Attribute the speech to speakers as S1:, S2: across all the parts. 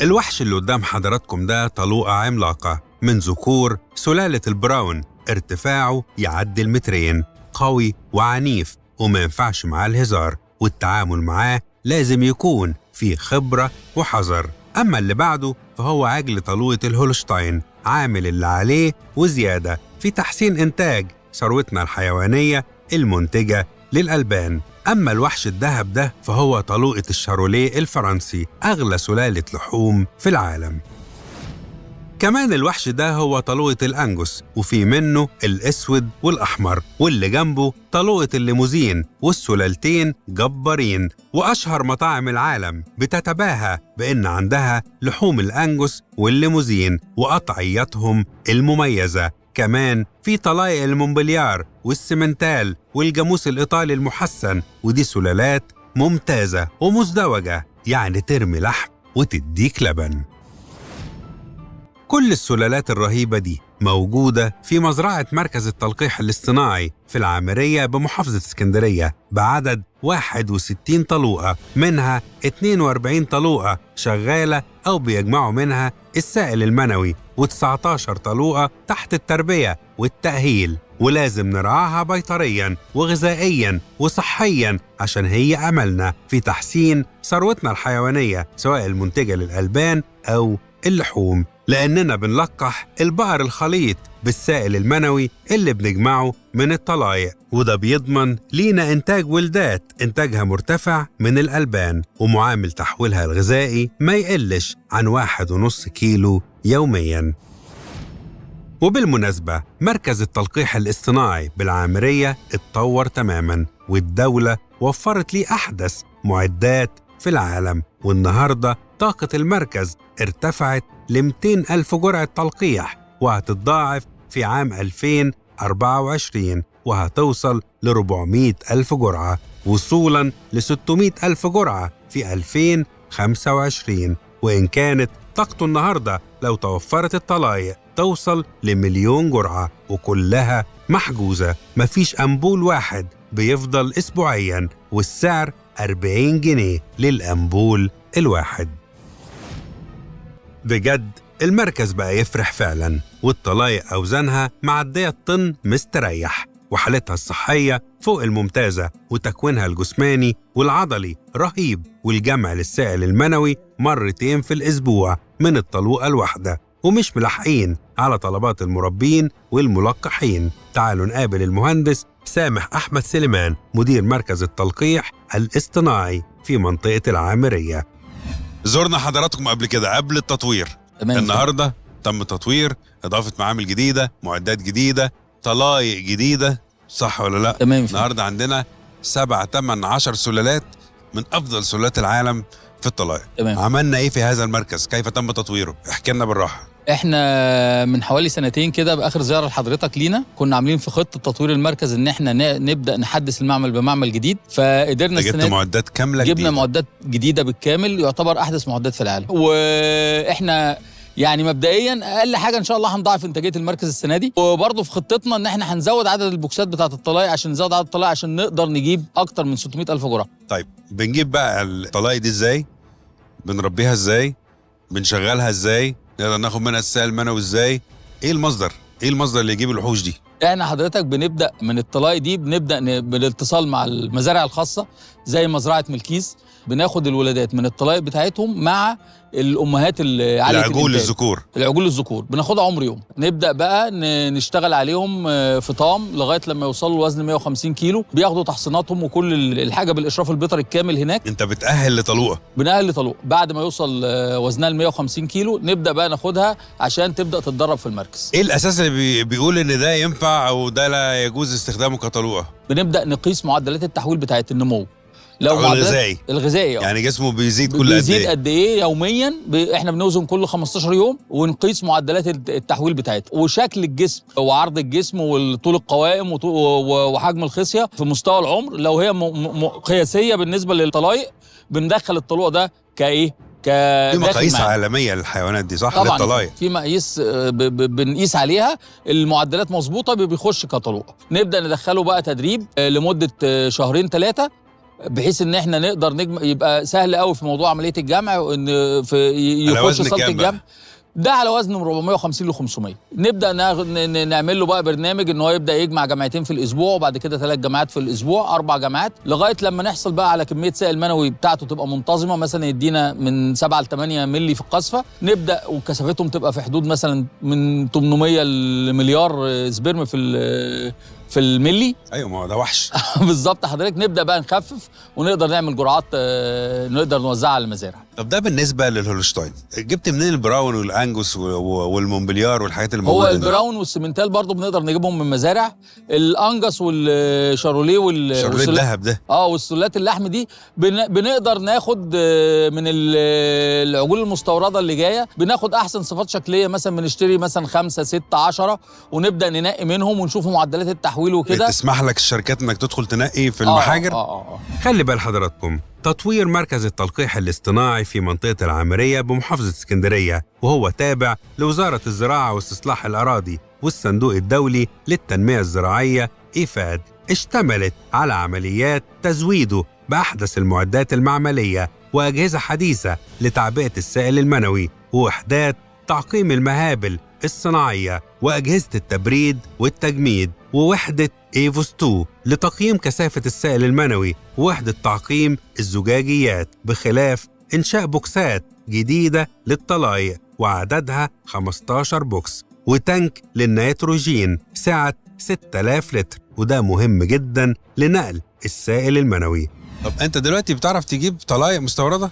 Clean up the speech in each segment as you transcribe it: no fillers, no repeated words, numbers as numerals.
S1: الوحش اللي قدام حضراتكم ده طلوقة عملاقة من ذكور سلالة البراون، ارتفاعه يعدي المترين، قوي وعنيف وما ينفعش معاه الهزار، والتعامل معاه لازم يكون فيه خبرة وحذر. أما اللي بعده فهو عجل طلوقة الهولشتاين، عامل اللي عليه وزيادة في تحسين إنتاج ثروتنا الحيوانية المنتجة للألبان. أما الوحش الذهب ده فهو طلوقة الشاروليه الفرنسي، أغلى سلالة لحوم في العالم. كمان الوحش ده هو طلوقة الأنجوس، وفي منه الأسود والأحمر، واللي جنبه طلوقة الليموزين، والسلالتين جبارين، وأشهر مطاعم العالم بتتباهى بأن عندها لحوم الأنجوس والليموزين وقطعياتهم المميزة. كمان في طلايق المونبليار والسمنتال والجاموس الإيطالي المحسن، ودي سلالات ممتازة ومزدوجة، يعني ترمي لحم وتديك لبن. كل السلالات الرهيبة دي موجودة في مزرعة مركز التلقيح الاصطناعي في العامرية بمحافظة اسكندرية بعدد 61 طلوقة، منها 42 طلوقة شغالة أو بيجمعوا منها السائل المنوي، و19 طلوقة تحت التربية والتأهيل، ولازم نرعاها بيطرياً وغذائياً وصحياً عشان هي أملنا في تحسين ثروتنا الحيوانية سواء المنتجة للألبان أو اللحوم، لأننا بنلقح البقر الخليط بالسائل المنوي اللي بنجمعه من الطلايق، وده بيضمن لينا إنتاج ولدات إنتاجها مرتفع من الألبان، ومعامل تحويلها الغذائي ما يقلش عن 1.5 كيلو يومياً. وبالمناسبة مركز التلقيح الاصطناعي بالعامرية اتطور تماماً، والدولة وفرت ليه أحدث معدات في العالم، والنهاردة طاقة المركز ارتفعت ل200 ألف جرعة تلقيح، وهتتضاعف في عام 2024 وهتوصل ل400 ألف جرعة، وصولاً ل600 ألف جرعة في 2025. وإن كانت طاقته النهاردة لو توفرت الطلايق توصل ل1,000,000 جرعة، وكلها محجوزة، مفيش أنبول واحد بيفضل أسبوعياً، والسعر 40 جنيه للأنبول الواحد. بجد المركز بقى يفرح فعلاً، والطلايق أوزانها معدية الطن مستريح، وحالتها الصحية فوق الممتازة، وتكوينها الجسماني والعضلي رهيب، والجمع للسائل المنوي 2 في الأسبوع من الطلوقة الواحدة، ومش ملحقين على طلبات المربين والملقحين. تعالوا نقابل المهندس سامح أحمد سليمان، مدير مركز التلقيح الاصطناعي في منطقة العامرية. زرنا حضراتكم قبل كده قبل التطوير، النهاردة تم تطوير، إضافة معامل جديدة، معدات جديدة، طلايق جديدة، صح ولا لا؟
S2: تمام.
S1: النهاردة عندنا 7 8 10 سلالات من أفضل سلالات العالم في الطلايق.
S2: تمام.
S1: عملنا إيه في هذا المركز؟ كيف تم تطويره؟ احكي لنا بالراحة.
S2: احنا من حوالي 2 كده باخر زياره لحضرتك لينا كنا عاملين في خطه تطوير المركز ان احنا نبدا نحدث المعمل بمعمل جديد، فقدرنا
S1: جبت معدات كامله
S2: جبنا
S1: جديدة.
S2: معدات جديده بالكامل، يعتبر احدث معدات في العالم. واحنا يعني مبدئيا اقل حاجه ان شاء الله هنضاعف انتاجيه المركز السنه دي، وبرضه في خطتنا ان احنا هنزود عدد البوكسات بتاعه الطلايق عشان نزود عدد الطلايق عشان نقدر نجيب اكتر من 600 الف جرعه.
S1: طيب بنجيب بقى الطلايق دي ازاي؟ بنربيها ازاي؟ بنشغلها ازاي؟ نقدر ناخد منها السائل المنوي ازاي؟ ايه المصدر اللي يجيب الوحوش دي؟
S2: احنا حضرتك بنبدا من الطلايق دي، بنبدا بالاتصال مع المزارع الخاصه زي مزرعه ملكيز، بناخد الولادات من الطلايق بتاعتهم مع الامهات اللي عاليه
S1: العجول الذكور
S2: بناخدها عمر يوم، نبدا بقى نشتغل عليهم فطام لغايه لما يوصلوا لوزن 150 كيلو، بياخدوا تحصيناتهم وكل الحاجه بالاشراف البيطري الكامل هناك.
S1: انت بتاهل لطلوقه؟
S2: بنأهل لطلوقه، بعد ما يوصل وزنها ل 150 كيلو نبدا بقى ناخدها عشان تبدا تتدرب في المركز.
S1: ايه الاساس اللي بيقول ان ده ينفع او ده لا يجوز استخدامه كطلوقه؟
S2: بنبدا نقيس معدلات التحويل بتاعه النمو،
S1: لو
S2: الغذائي
S1: يعني جسمه بيزيد كل قد ايه؟
S2: بيزيد قد ايه يوميا. احنا بنوزن كل 15 يوم ونقيس معدلات التحويل بتاعتها وشكل الجسم وعرض الجسم وطول القوائم وحجم الخصيه في مستوى العمر. لو هي قياسيه بالنسبه للطلايق بندخل الطلوع ده كايه
S1: في مقاييس عالميه للحيوانات دي، صح؟
S2: طبعا
S1: للطلايق
S2: في مقاييس بنقيس عليها المعدلات مظبوطه بيخش كطلوع. نبدا ندخله بقى تدريب لمده 2 3 شهور بحيث ان احنا نقدر يبقى سهل قوي في موضوع عمليه الجمع، وان يخش صاله الجمع. ده على وزن من 450 ل 500. نبدا نعمل له بقى برنامج ان هو يبدا يجمع جمعتين في الاسبوع، وبعد كده 3 جمعات في الاسبوع، 4 جمعات، لغايه لما نحصل بقى على كميه سائل منوي بتاعته تبقى منتظمه، مثلا يدينا من 7 ل 8 مللي في القصفه. نبدا وكثافتهم تبقى في حدود مثلا من 800 لمليار سبرم في الملي.
S1: ايوه، ما هو ده وحش.
S2: بالظبط حضرتك. نبدا بقى نخفف ونقدر نعمل جرعات نقدر نوزعها على المزارع.
S1: طب ده بالنسبه للهولشتاين، جبت منين البراون والانجوس والمونبليار والحاجات اللي موجوده؟
S2: هو البراون والسيمنتال برضو بنقدر نجيبهم من مزارع. الانجس والشاروليه
S1: الذهب ده
S2: والسلات اللحم دي بنقدر ناخد من العجول المستورده اللي جايه، بناخد احسن صفات شكليه، مثلا بنشتري مثلا 5 6 10 ونبدا ننقي منهم ونشوف معدلات التحويل وكده.
S1: تسمح لك الشركات انك تدخل تنقي في المحاجر؟ خلي بال حضراتكم، تطوير مركز التلقيح الاصطناعي في منطقة العامرية بمحافظة اسكندرية، وهو تابع لوزارة الزراعة واستصلاح الأراضي والصندوق الدولي للتنمية الزراعية إيفاد، اشتملت على عمليات تزويده بأحدث المعدات المعملية وأجهزة حديثة لتعبئة السائل المنوي، ووحدات تعقيم المهابل الصناعية، وأجهزة التبريد والتجميد، ووحدة إيفوس 2 لتقييم كثافة السائل المنوي، ووحدة تعقيم الزجاجيات، بخلاف إنشاء بوكسات جديدة للطلايق وعددها 15 بوكس، وتانك للنيتروجين سعة 6000 لتر، وده مهم جدا لنقل السائل المنوي. طب أنت دلوقتي بتعرف تجيب طلايق مستوردة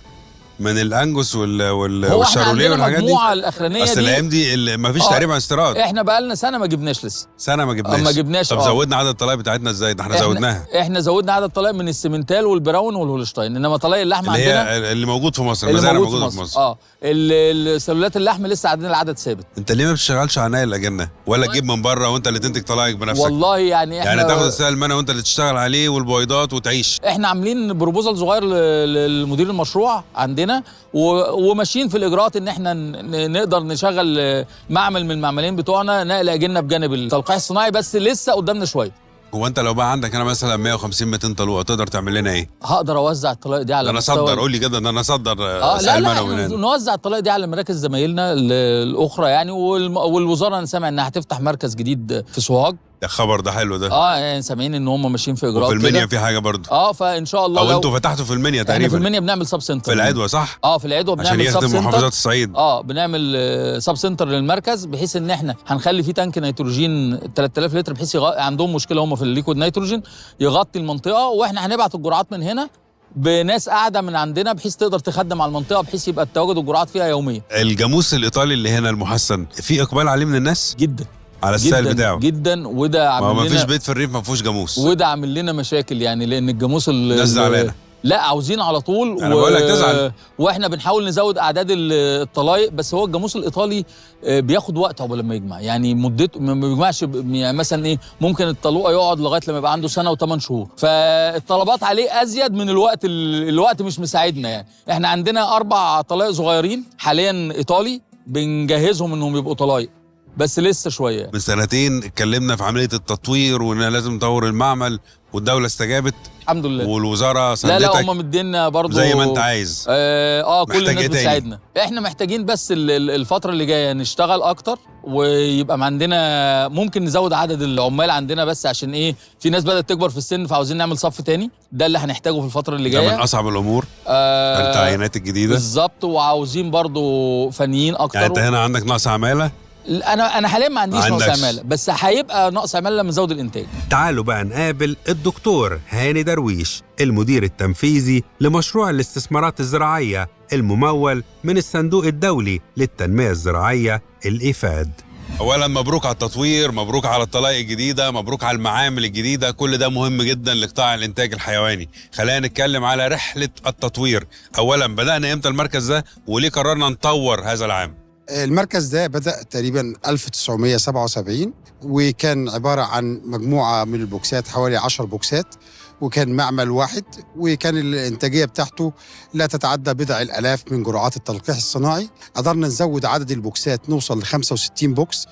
S1: من الانجوس والشاروليه والحاجات دي؟
S2: المجموعه الاخرانيه
S1: دي، اصل الايام دي ما فيش تقريبا استيراد.
S2: احنا بقى لنا سنه ما جبناش لسه.
S1: سنه ما جبناش. طب زودنا عدد الطلايق بتاعتنا ازاي؟ ده احنا زودناها.
S2: احنا زودنا عدد الطلايق من السيمنتال والبراون والهولشتاين، انما طلايق اللحم
S1: اللي
S2: عندنا
S1: هي اللي موجود في مصر، المزارع موجوده في مصر.
S2: السلولات اللحم لسه عندنا العدد ثابت.
S1: انت ليه ما بتشتغلش عنايه الاجنه ولا تجيب من بره وانت اللي تنتج طلايق بنفسك؟
S2: والله يعني احنا
S1: تاخد السائل المنوي وانت اللي تشتغل عليه والبويضات وتعيش.
S2: احنا عاملين بروبوزال صغير للمدير المشروع عندنا، وماشيين في الاجراءات ان احنا نقدر نشغل معمل من المعملين بتوعنا نقل اجنه بجانب التلقيح الصناعي، بس لسه قدامنا شويه.
S1: هو انت لو بقى عندك انا مثلا 150 200 طلوقه تقدر تعمل لنا ايه؟
S2: هقدر اوزع الطلايق دي على
S1: انا اصدر. قول لي كده ان انا اصدر
S2: سائل منوي. نوزع الطلايق دي على مراكز زمايلنا الاخرى يعني، والوزاره انا سامع انها هتفتح مركز جديد في سوهاج.
S1: ده خبر، ده حلو ده.
S2: يعني سامعين ان هم ماشيين في اجراءات
S1: كده. وفي المنيا في حاجه برضه.
S2: فان شاء الله.
S1: او انتوا فتحتوا في المنيا تقريبا؟
S2: احنا في المنيا بنعمل سب سنتر.
S1: في العدوى صح؟
S2: في العدوى بنعمل سب سنتر
S1: عشان يخدم محافظات الصعيد.
S2: بنعمل سب سنتر للمركز، بحيث ان احنا هنخلي فيه تانك نيتروجين 3000 لتر، بحيث عندهم مشكله هم في الليكويد نيتروجين، يغطي المنطقه، واحنا هنبعت الجرعات من هنا بناس قاعده من عندنا بحيث تقدر تخدم على المنطقه، بحيث يبقى التواجد والجرعات فيها يوميا.
S1: الجاموس الايطالي اللي هنا المحسن، في اقبال عليه من الناس
S2: جدا
S1: على السائل بتاعه
S2: جدا، وده عامل لنا،
S1: ما فيش بيت في الريف ما فيهوش جاموس،
S2: وده عامل لنا مشاكل يعني، لان الجاموس
S1: الناس زعلانه.
S2: لا عاوزين على طول.
S1: انا بقول لك تزعل.
S2: واحنا بنحاول نزود اعداد الطلايق، بس هو الجاموس الايطالي بياخد وقت عقبال لما يجمع، يعني مدته ما بيجمعش، يعني مثلا ايه، ممكن الطلوقه يقعد لغايه لما يبقى عنده سنه و8 شهور، فالطلبات عليه ازيد من الوقت مش مساعدنا يعني. احنا عندنا 4 طلايق صغيرين حاليا ايطالي بنجهزهم انهم يبقوا طلايق، بس لسه شويه.
S1: من 2 سنين اتكلمنا في عمليه التطوير وان لازم نطور المعمل، والدوله استجابت
S2: الحمد لله،
S1: والوزاره ساندتك.
S2: لا هم مدينا برضه
S1: زي ما انت عايز.
S2: كل الناس بتساعدنا. احنا محتاجين بس الفتره اللي جايه نشتغل اكتر، ويبقى عندنا ممكن نزود عدد العمال عندنا، بس عشان ايه، في ناس بدات تكبر في السن، فعاوزين نعمل صف تاني، ده اللي هنحتاجه في الفتره اللي جايه.
S1: ده من اصعب الامور. التعيينات الجديده
S2: بالظبط، وعاوزين برضه فنيين اكتر.
S1: يعني انت هنا عندك نقص عماله؟
S2: انا حاليا ما عنديش نقص عماله، بس هيبقى نقص عماله لما نزود الانتاج.
S1: تعالوا بقى نقابل الدكتور هاني درويش، المدير التنفيذي لمشروع الاستثمارات الزراعيه الممول من الصندوق الدولي للتنميه الزراعيه الإيفاد. اولا مبروك على التطوير، مبروك على الطلايق الجديده، مبروك على المعامل الجديده، كل ده مهم جدا لقطاع الانتاج الحيواني. خلينا نتكلم على رحله التطوير. اولا بدانا امتى المركز ده، وليه قررنا نطور هذا العام؟
S3: المركز ده بدأ تقريبا 1977، وكان عبارة عن مجموعة من البوكسات، حوالي 10 بوكسات، وكان معمل واحد، وكان الإنتاجية بتاعته لا تتعدى بضع الآلاف من جرعات التلقيح الصناعي. قدرنا نزود عدد البوكسات، نوصل ل 65 بوكس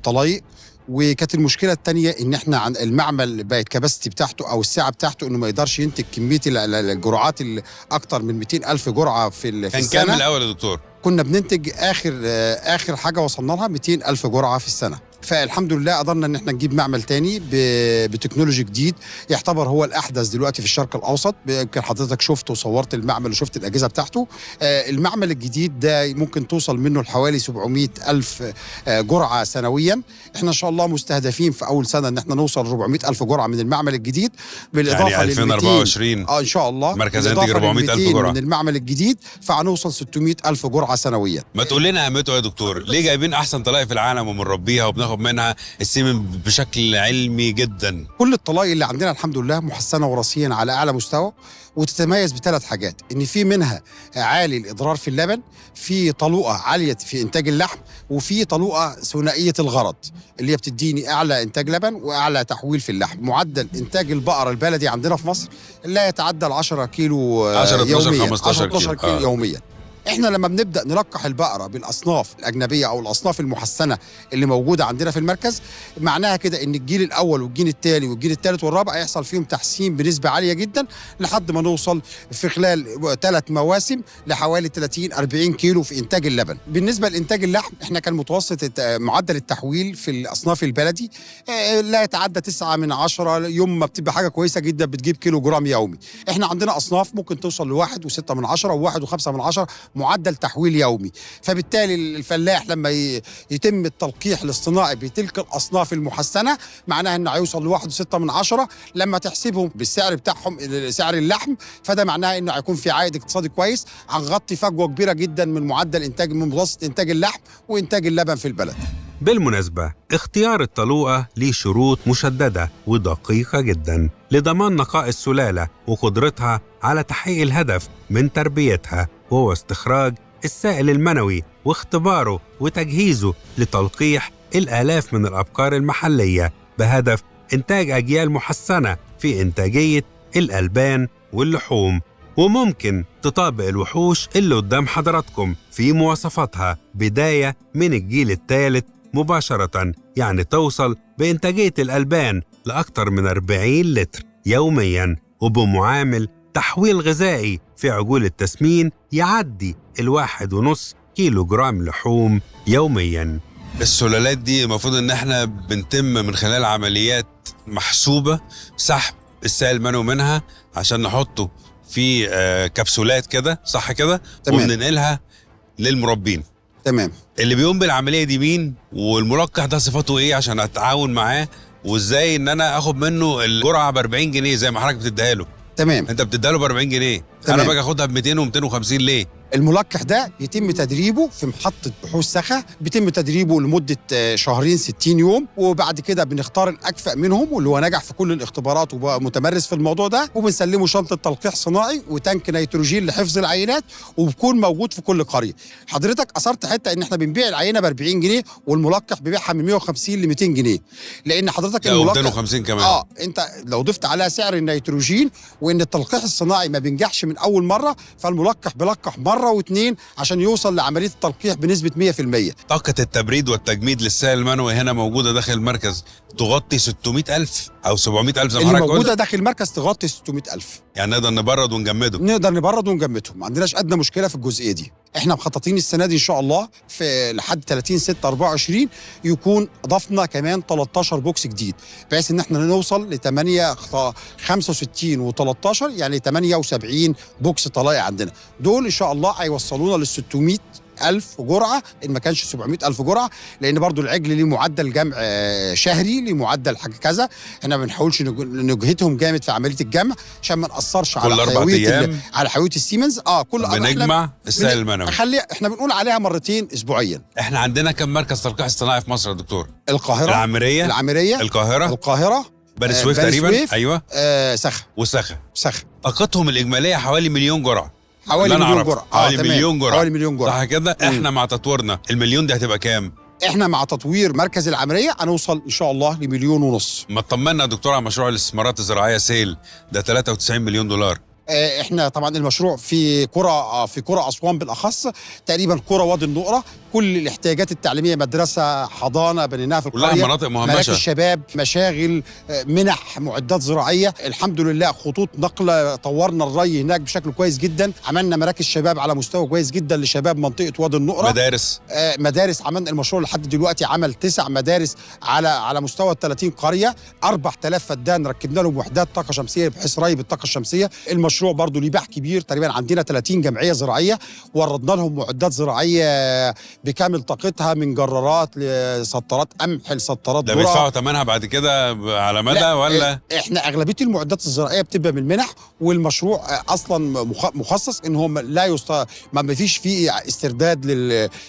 S3: طلايق، وكانت المشكله الثانيه ان احنا عن المعمل بقت كباستي بتاعته او السعه بتاعته انه ما يقدرش ينتج كميه الجرعات اللي اكتر من 200,000 جرعه في
S1: كان
S3: السنه.
S1: كام الاول يا دكتور؟
S3: كنا بننتج اخر حاجه وصلنا لها 200,000 جرعه في السنه. فالحمد لله قدرنا ان احنا نجيب معمل تاني بتكنولوجي جديد يعتبر هو الاحدث دلوقتي في الشرق الاوسط. يمكن حضرتك شفت وصورت المعمل وشفت الاجهزه بتاعته. المعمل الجديد ده ممكن توصل منه لحوالي 700,000 جرعه سنويا. احنا ان شاء الله مستهدفين في اول سنه ان احنا نوصل 400,000 جرعه من المعمل الجديد، بالاضافه
S1: يعني 2024
S3: ان شاء الله
S1: مركز ينتج 400,000 جرعه
S3: من المعمل الجديد، فهنوصل 600,000 جرعه سنويا.
S1: ما تقول لنا اهميته يا دكتور؟ ليه جايبين احسن طلاق في العالم وبنربيها وبناخد منها السيمن بشكل علمي جدا؟
S3: كل الطلاق اللي عندنا الحمد لله محسنه وراثيا على اعلى مستوى، وتتميز بثلاث حاجات: ان في منها عالي الاضرار في اللبن، في طلوقه عاليه في انتاج اللحم، وفي طلوقه ثنائيه الغرض اللي هي بتديني اعلى انتاج لبن واعلى تحويل في اللحم. معدل انتاج البقره البلدي عندنا في مصر لا يتعدى ال 10 كيلو
S1: 10 12
S3: يوميا،
S1: 15
S3: كيلو يوميا. احنا لما بنبدا نلقح البقره بالاصناف الاجنبيه او الاصناف المحسنه اللي موجوده عندنا في المركز، معناها كده ان الجيل الاول والجيل الثاني والجيل الثالث والرابع هيحصل فيهم تحسين بنسبه عاليه جدا، لحد ما نوصل في خلال 3 مواسم لحوالي 30-40 كيلو في انتاج اللبن. بالنسبه لانتاج اللحم، احنا كان متوسط معدل التحويل في الاصناف البلدي لا يتعدى 9 من 10. يوم ما بتبقى حاجه كويسه جدا بتجيب كيلو جرام يومي. احنا عندنا اصناف ممكن توصل ل1.6 من 10 و1.5 من 10 معدل تحويل يومي. فبالتالي الفلاح لما يتم التلقيح الاصطناعي بتلك الاصناف المحسنه، معناها انه هيوصل ل1.6 من 10. لما تحسبهم بالسعر بتاعهم سعر اللحم، فده معناها انه هيكون في عائد اقتصادي كويس، هنغطي فجوه كبيره جدا من معدل انتاج من متوسط انتاج اللحم وانتاج اللبن في البلد.
S1: بالمناسبة، اختيار الطلوقة ليه شروط مشددة ودقيقة جدا لضمان نقاء السلالة وقدرتها على تحقيق الهدف من تربيتها، وهو استخراج السائل المنوي واختباره وتجهيزه لتلقيح الآلاف من الأبقار المحلية بهدف إنتاج أجيال محسنة في إنتاجية الألبان واللحوم. وممكن تطابق الوحوش اللي قدام حضراتكم في مواصفاتها، بداية من الجيل الثالث مباشرة، يعني توصل بإنتاجية الألبان لأكثر من 40 لتر يومياً، وبمعامل تحويل غذائي في عجول التسمين يعدي 1.5 كيلو جرام لحوم يومياً. السلالات دي المفروض إن احنا بنتم من خلال عمليات محسوبة سحب السائل المنوي منها عشان نحطه في كبسولات كده، صح كده؟ وبننقلها للمربين.
S3: تمام.
S1: اللي بيقوم بالعمليه دي مين؟ والملقح ده صفاته ايه عشان اتعاون معاه؟ وازاي ان انا اخد منه الجرعه ب 40 جنيه زي ما حضرتك بتديها له؟
S3: تمام.
S1: انت بتديها له ب 40 جنيه،
S3: تمام.
S1: انا باجي اخدها ب 200 و250 ليه؟
S3: الملقح ده بيتم تدريبه في محطة بحوث سخا، بيتم تدريبه لمدة 2 شهر 60 يوم، وبعد كده بنختار الأكفأ منهم واللي هو نجح في كل الاختبارات وبقى متمرس في الموضوع ده، وبنسلمه شنطة تلقيح صناعي وتانك نيتروجين لحفظ العينات، وبيكون موجود في كل قرية. حضرتك أثرت حتة إن احنا بنبيع العينة ب 40 جنيه والملقح بيبيعها من 150 ل 200 جنيه، لأن حضرتك
S1: الملقح 250 كمان.
S3: أنت لو ضفت عليها سعر النيتروجين وإن التلقيح الصناعي ما بينجحش من أول مرة، فالملقح بيلقح مرة و2 عشان يوصل لعملية التلقيح بنسبة 100%.
S1: طاقة التبريد والتجميد للسائل المنوي هنا موجودة داخل المركز تغطي 600,000 أو 700,000 زي ما حضرتك قلت.
S3: اللي موجودة داخل المركز تغطي 600,000.
S1: يعني نقدر نبرد ونجمده.
S3: نقدر نبرد ونجمده، ما عندناش أدنى مشكلة في الجزئية دي. احنا مخططين السنة دي إن شاء الله في لحد 30/6/24 يكون أضفنا كمان 13 بوكس جديد، بحيث إن احنا نوصل ل 65 و13 يعني 78 بوكس طلايع عندنا. دول إن شاء الله هيوصلونا ل 600,000 جرعة إن ما كانش 700,000 جرعة، لأن برضو العجل ليه معدل جمع شهري، ليه معدل حاجة كذا. احنا ما بنحاولش نجهدهم جامد في عملية الجمع عشان ما نأثرش على حيوية السيمنز. كل
S1: بنجمع السائل المنوي.
S3: احنا بنقول عليها مرتين أسبوعيا.
S1: احنا عندنا كم مركز تلقيح اصطناعي في مصر يا دكتور؟
S3: القاهرة،
S1: العمرية،
S3: القاهرة،
S1: بني سويف تقريبا. ايوه.
S3: سخا.
S1: طاقتهم الإجمالية حوالي 1,000,000 جرعة.
S3: حوالي 1,000,000 جرعة.
S1: حوالي 1,000,000 جرعة.
S3: حوالي 1,000,000 جرعة.
S1: صح كده؟ احنا مع تطويرنا المليون دي هتبقى كام؟
S3: احنا مع تطوير مركز العمرية هنوصل ان شاء الله ل1,500,000.
S1: ما تطمنا يا دكتور على مشروع الاستثمارات الزراعية سيل ده 93 مليون دولار.
S3: احنا طبعا المشروع في قرى اسوان بالاخص، تقريبا قرى وادي النقره، كل الاحتياجات التعليميه، مدرسه، حضانه بنيناها في
S1: كلها
S3: القريه،
S1: مناطق مهمشه،
S3: مراكز شباب، مشاغل، منح، معدات زراعيه. الحمد لله خطوط نقل، طورنا الري هناك بشكل كويس جدا، عملنا مراكز شباب على مستوى كويس جدا لشباب منطقه وادي النقره. مدارس عملنا المشروع لحد دلوقتي عمل 9 مدارس على مستوى 30 قريه، 4000 فدان ركبنا لهم وحدات طاقه شمسيه بحيث ري بالطاقه الشمسيه. المشروع برضو ليه باع كبير، تقريبا عندنا 30 جمعيه زراعيه وردنا لهم معدات زراعيه بكامل طاقتها، من جرارات لسطرات قمح لسطرات ذره.
S1: ده بيدفعوا ثمنها بعد كده على مدى ولا؟
S3: احنا اغلبيه المعدات الزراعيه بتبقى من المنح، والمشروع اصلا مخصص ان هو ما فيش فيه استرداد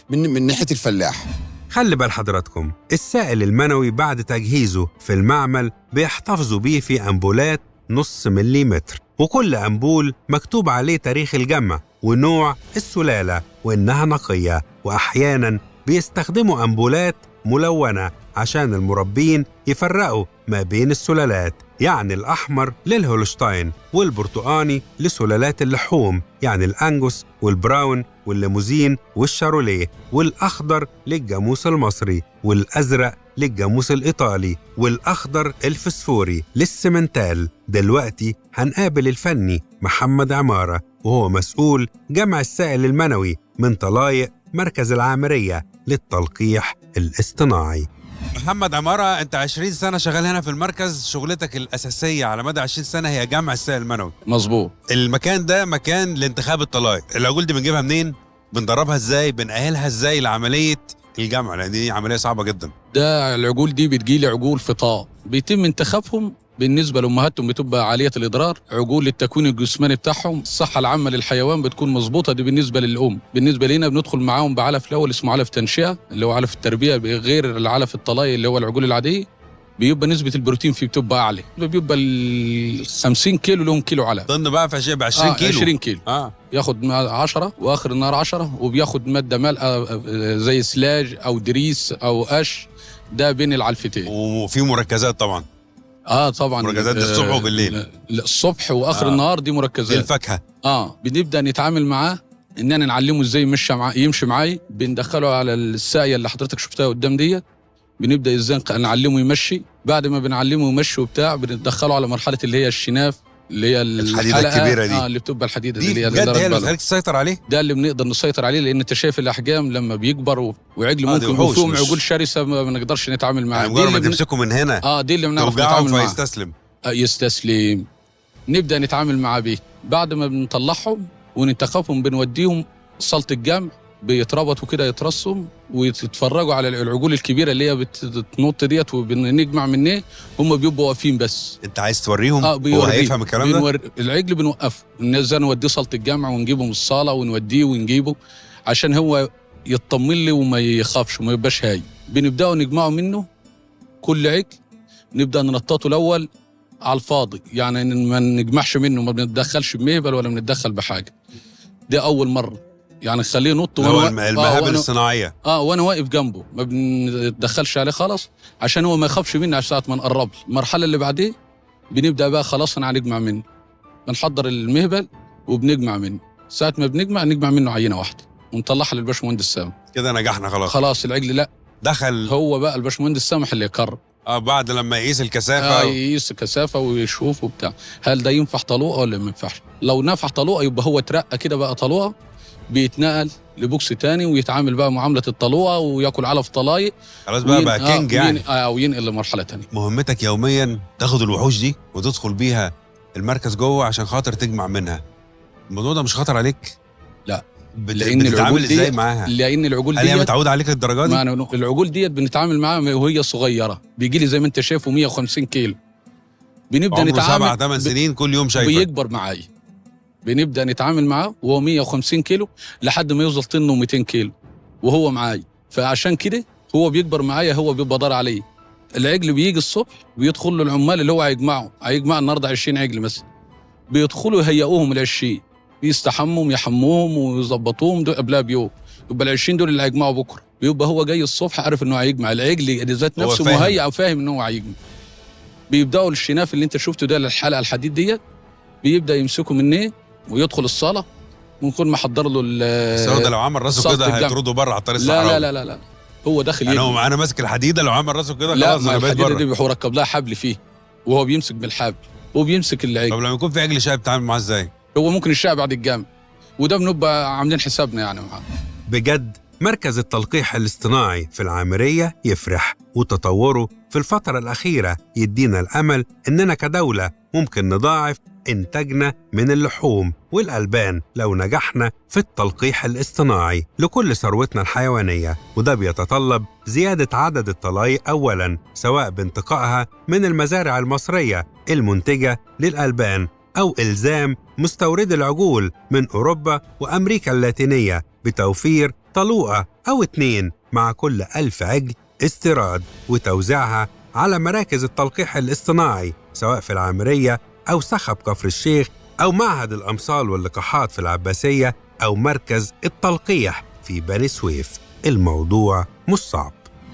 S3: من ناحيه الفلاح.
S1: خلي بال حضراتكم، السائل المنوي بعد تجهيزه في المعمل بيحتفظوا بيه في أنبولات نص مليمتر، وكل أنبول مكتوب عليه تاريخ الجمع ونوع السلالة وإنها نقية. وأحياناً بيستخدموا أنبولات ملونة عشان المربين يفرقوا ما بين السلالات، يعني الأحمر للهولشتاين والبرتقاني لسلالات اللحوم، يعني الأنجوس والبراون والليموزين والشاروليه، والأخضر للجاموس المصري، والأزرق للجاموس الإيطالي، والأخضر الفسفوري للسمنتال. دلوقتي هنقابل الفني محمد عمارة، وهو مسؤول جمع السائل المنوي من طلايق مركز العامرية للتلقيح الاصطناعي. محمد عمارة، انت 20 سنة شغال هنا في المركز، شغلتك الأساسية على مدى 20 سنة هي جمع السائل المنوي.
S2: مظبوط.
S1: المكان ده مكان لانتخاب الطلايق، العجول دي بنجيبها منين؟ بندربها ازاي؟ بنأهلها ازاي لعملية الجمع؟ لأن دي عملية صعبة جدا.
S2: ده العجول دي بتجيلي عجول فطاء، بيتم انتخابهم بالنسبة لأمهاتهم بتبقى عالية الإضرار، عجول التكوين الجسماني بتاعهم، الصحة العامة للحيوان بتكون مظبوطة. دي بالنسبة للأم. بالنسبة لنا بندخل معاهم بعلف الأول اسمه علف تنشئة، اللي هو علف التربية، غير العلف الطلاي اللي هو العجول العادية. بيبقى نسبة البروتين فيه بتبقى أعلى، بيبقى ال 50 كيلو لهم كيلو علف.
S1: ضن بقى في ب 20 كيلو.
S2: 20 كيلو. ياخد 10 وآخر النهار 10، وبياخد مادة مالئة زي سلاج أو دريس أو قش، ده بين العلفتين.
S1: وفي مركزات طبعا.
S2: طبعا
S1: مركزات الصبح وبالليل.
S2: الصبح واخر النهار دي مركزات.
S1: الفاكهه.
S2: بنبدا نتعامل معاه اننا نعلمه ازاي يمشي معاي. بندخله على الساقيه اللي حضرتك شفتها قدام ديت، بنبدا ازاي نعلمه يمشي. بعد ما بنعلمه يمشي وبتاع، بندخله على مرحله اللي هي الشناف، اللي هي
S1: الحديده الكبيره دي.
S2: اللي بتبقى الحديده
S1: دي اللي هي اللي بتخليك تسيطر عليه.
S2: ده اللي بنقدر نسيطر عليه، لان انت شايف الاحجام لما بيكبر وعجل ممكن يكون فيهم عجول شرسه ما بنقدرش نتعامل معاه.
S1: يعني مجرد ما تمسكه من هنا
S2: دي اللي بنعرف نتعامل معاه.
S1: يستسلم.
S2: نبدا نتعامل معاه بيه. بعد ما بنطلعهم وننتخبهم بنوديهم صاله الجمع، بيتربطوا كده يترسم ويتفرجوا على العجول الكبيره اللي هي بتنط ديت وبنجمع منه. هم بيبقوا واقفين بس.
S1: انت عايز توريهم هو هيفهم الكلام ده؟
S2: العجل بنوقفه، الناس نوديه صاله الجمع ونجيبه من الصاله ونوديه ونجيبه عشان هو يطمن لي وما يخافش وما يبقاش هاي. بنبداوا نجمعه منه كل عجل، نبدا ننططه الاول على الفاضي، يعني ما نجمعش منه، ما بنتدخلش بمهبل ولا بنتدخل بحاجه. دي اول مره يعني نخليه ينط
S1: المهابل الصناعيه.
S2: وانا واقف جنبه، ما بنتدخلش عليه خالص عشان هو ما يخافش مني. على ساعه ما نقرب المرحله اللي بعديه بنبدا بقى خلاص هنجمع منه، بنحضر المهبل وبنجمع منه. ساعه ما نجمع منه عينه واحده ونطلعها للباشمهندس سامح.
S1: كده نجحنا
S2: خلاص العجل لا
S1: دخل،
S2: هو بقى الباشمهندس سامح اللي يقرر.
S1: بعد لما يقيس الكثافه
S2: يقيس الكثافه ويشوف وبتاع، هل ده ينفع طلوقه ولا ما ينفعش. لو نفع طلوقه يبقى هو اترقى كده بقى طلوقه، بيتنقل لبوكس تاني ويتعامل بقى معامله الطلوقه وياكل علف طلايق
S1: خلاص بقى كينج يعني.
S2: او ينقل لمرحله تانية.
S1: مهمتك يوميا تاخد الوحوش دي وتدخل بيها المركز جوه عشان خاطر تجمع منها. الموضوع ده مش خطر عليك؟
S2: لا،
S1: لان العجول دي ازاي معاها؟
S2: لان العجول
S1: دي هي متعوده عليك للدرجه دي؟
S2: العجول ديت بنتعامل معاها وهي صغيره، بيجي لي زي ما انت شايفه 150 كيلو. بنبدا نتعامل
S1: 7-8 سنين كل يوم شايفه
S2: بيكبر معايا. بنبدا نتعامل معاه وهو 150 كيلو لحد ما يوصل طنه 200 كيلو وهو معايا. فعشان كده هو بيكبر معايا، هو بيبقى ضار عليه. العجل بيجي الصبح بيدخل له العمال اللي هو هيجمع النهارده 20 عجل مثلا، بيدخلوا يهيئوهم ال20، يستحموا يحموهم ويظبطوهم قبلها بيوم. يبقى ال20 دول اللي هيجمعوا بكره، بيبقى هو جاي الصبح عارف انه هيجمع. العجل ذات نفسه مهيئ وفاهم انه هو هيجمع. بيبداوا الشناف اللي انت شفته ده، الحلقه الحديد ديت
S4: بيبدأ يمسكه منيه ويدخل الصالة ونكون محضر له
S1: بس هو ده لو عمل راسه كده هيطرده بره على الطريق الصحراوي.
S4: لا هو داخل
S1: يعني هو انا ماسك الحديده، لو عمل راسه كده خلاص
S4: لا،
S1: انا بقيت بره.
S4: الحديده دي بيركب لها حبل فيه وهو بيمسك بالحبل وبيمسك العجل.
S1: طب لما يكون في عجل شاي بتتعامل معاه ازاي؟
S4: هو ممكن الشاي بعد الجامع، وده بنبقى عاملين حسابنا يعني معاه.
S1: بجد مركز التلقيح الاصطناعي في العامرية يفرح، وتطوره في الفترة الأخيرة يدينا الأمل إننا كدولة ممكن نضاعف إنتاجنا من اللحوم والألبان لو نجحنا في التلقيح الاصطناعي لكل ثروتنا الحيوانية. وده بيتطلب زيادة عدد الطلايق أولاً، سواء بانتقائها من المزارع المصرية المنتجة للألبان أو إلزام مستورد العجول من أوروبا وأمريكا اللاتينية بتوفير طلوقة أو 2 مع كل 1000 عجل استيراد، وتوزيعها على مراكز التلقيح الاصطناعي سواء في العامرية أو سخب كفر الشيخ أو معهد الأمصال واللقاحات في العباسية أو مركز التلقيح في بني سويف. الموضوع مش صعب.